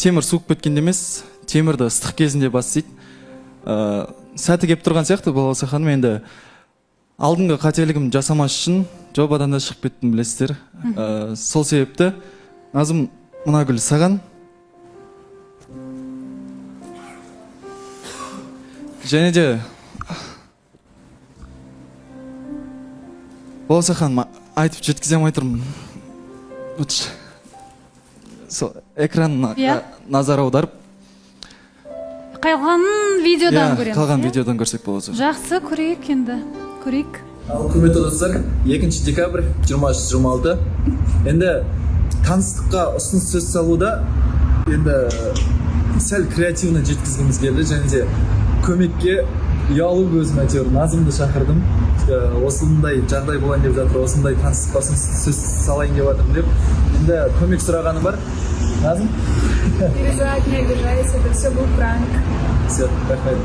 темір суып кеткенде емес, темірді ыстық кезінде бас дейді. Сәті кеп тұрған сияқты Балауса ханым, енді алдыңғы қателігім жасамас үшін жобадан да шығып кеттім, білесіздер. Сол себепті Назым, мына гүл саған. Және де Балауса ханым, айтып жеткізе алмай тұрмын. Сол экранына назар аударып. Қалған видеодан көреміз. Қалған видеодан көрсек болады. Жақсы, көрейік енді. Көрейік. Құрметті достар, 2 декабрь 23-26. Енді таныстыққа ұсыныс сөз салуда енді сәл креативно жеткізгіміз келді, және де көмекке ұялу өзім әйтеуір Назымды шақырдым. Осындай жағдай болайын деп жатыр, осындай таныстыққа ұсыныс сөз салайын деп жатырмын деп. Енді көмек сұрағаны бар. Назым? Перизат, не обижайся, это все был пранк. Все, рахмет.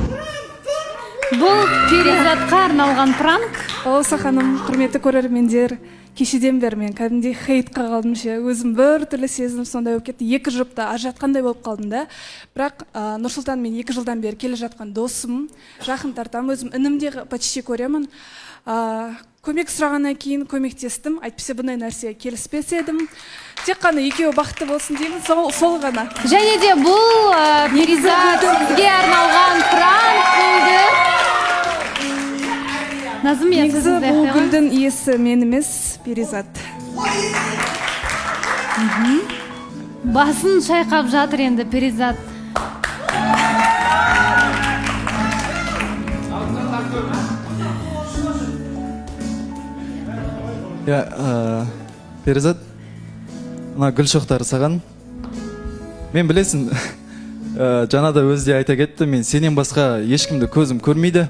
Бұл Перизатқа арналған пранк. Балауса ханым, құрметті көрермендер, кешеден бері мен кәдімгідей хейтқа қалдым ше. Өзім бір түрлі сезініп сондай болып кетті. 2 жұпта ажыратқандай болып қалдым да. Бірақ Нұрсұлтан мен 2 жылдан бері келе жатқан досым, жақын тартам, өзім інімде почти көремін. Көмек сұрағаннан кейін көмектестім. Әйтпесе бұндай нәрсе келіспес едім. Тек қана екеуі бақытты болсын деймін, сол ғана. Және де бұл Перизат сізге арналған пранк болды. Назым, негізі бұл гүлдің иесі мен емес, Перизат. Басын шайқап жатыр енді Перизат. Перизат, мына гүл шоқтары саған. Мен білесің, жаңада өзі де айта кетті, мен сенен басқа ешкімді көзім көрмейді.